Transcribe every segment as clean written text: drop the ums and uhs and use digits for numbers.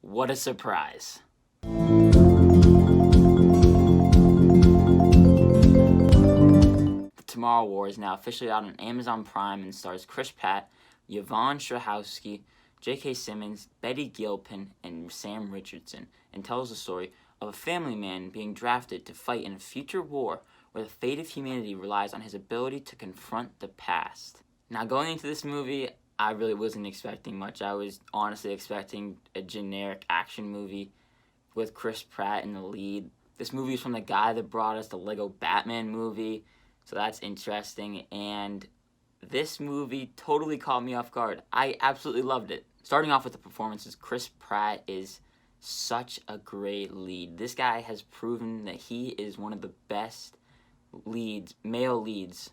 What a surprise. The Tomorrow War is now officially out on Amazon Prime and stars Chris Pratt, Yvonne Strahovski, J.K. Simmons, Betty Gilpin, and Sam Richardson, and tells the story of a family man being drafted to fight in a future war where the fate of humanity relies on his ability to confront the past. Now, going into this movie, I really wasn't expecting much. I was honestly expecting a generic action movie with Chris Pratt in the lead. This movie is from the guy that brought us the Lego Batman movie, so that's interesting. And this movie totally caught me off guard. I absolutely loved it. Starting off with the performances, Chris Pratt is such a great lead. This guy has proven that he is one of the best male leads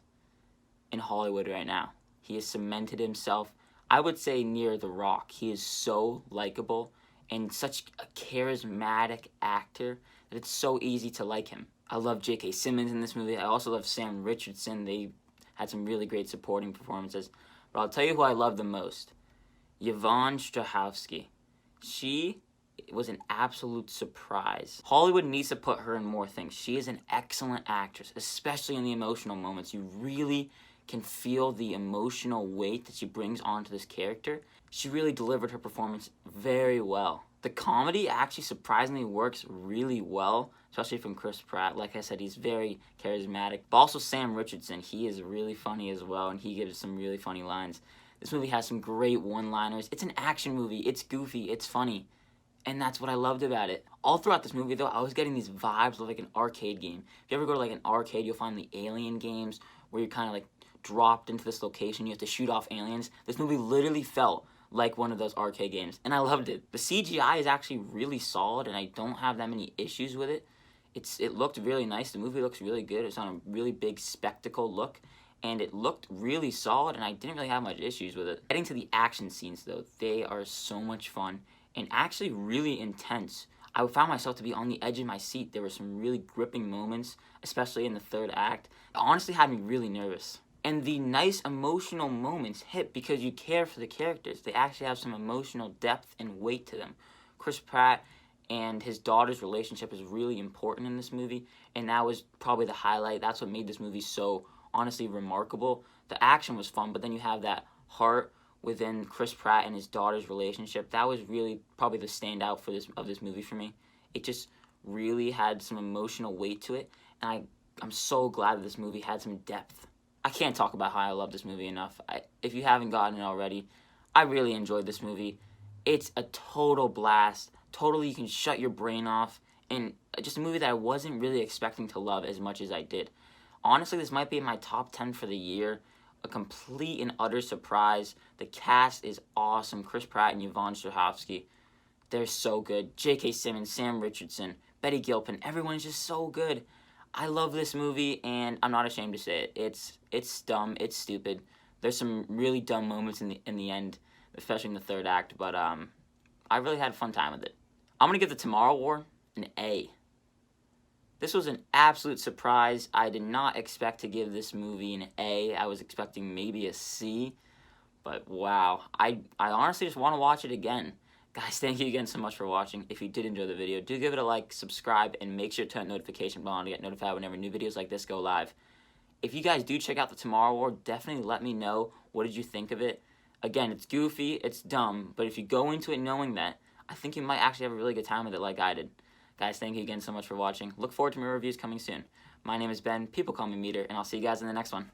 in Hollywood right now. He has cemented himself, I would say, near The Rock. He is so likable and such a charismatic actor that it's so easy to like him. I love J.K. Simmons in this movie. I also love Sam Richardson. They had some really great supporting performances. But I'll tell you who I love the most. Yvonne Strahovski. She was an absolute surprise. Hollywood needs to put her in more things. She is an excellent actress, especially in the emotional moments. You really can feel the emotional weight that she brings onto this character. She really delivered her performance very well. The comedy actually surprisingly works really well, especially from Chris Pratt. Like I said, he's very charismatic. But also Sam Richardson, he is really funny as well, and he gives some really funny lines. This movie has some great one-liners. It's an action movie. It's goofy. It's funny. And that's what I loved about it. All throughout this movie, though, I was getting these vibes of like an arcade game. If you ever go to like an arcade, you'll find the Alien games where you're kind of like dropped into this location. You have to shoot off aliens. This movie literally felt like one of those arcade games, and I loved it. The CGI is actually really solid, and I don't have that many issues with it. It looked really nice. The movie looks really good. It's on a really big spectacle look, and it looked really solid, and I didn't really have much issues with it. Getting to the action scenes, though, they are so much fun and actually really intense. I found myself to be on the edge of my seat. There were some really gripping moments, especially in the third act. It honestly had me really nervous. And the nice emotional moments hit because you care for the characters. They actually have some emotional depth and weight to them. Chris Pratt and his daughter's relationship is really important in this movie, and that was probably the highlight. That's what made this movie so honestly remarkable. The action was fun, but then you have that heart within Chris Pratt and his daughter's relationship. That was really probably the standout of this movie for me. It just really had some emotional weight to it, and I'm so glad that this movie had some depth. I can't talk about how I love this movie enough. If you haven't gotten it already, I really enjoyed this movie. It's a total blast. Totally, you can shut your brain off. And just a movie that I wasn't really expecting to love as much as I did. Honestly, this might be in my top 10 for the year. A complete and utter surprise. The cast is awesome. Chris Pratt and Yvonne Strahovski, they're so good. J.K. Simmons, Sam Richardson, Betty Gilpin, everyone is just so good. I love this movie, and I'm not ashamed to say it. It's dumb. It's stupid. There's some really dumb moments in the end, especially in the third act. But I really had a fun time with it. I'm gonna give The Tomorrow War an A. This was an absolute surprise. I did not expect to give this movie an A. I was expecting maybe a C. But wow, I honestly just want to watch it again. Guys, thank you again so much for watching. If you did enjoy the video, do give it a like, subscribe, and make sure to turn the notification bell on to get notified whenever new videos like this go live. If you guys do check out The Tomorrow War, definitely let me know what did you think of it. Again, it's goofy, it's dumb, but if you go into it knowing that, I think you might actually have a really good time with it like I did. Guys, thank you again so much for watching. Look forward to more reviews coming soon. My name is Ben, people call me Meter, and I'll see you guys in the next one.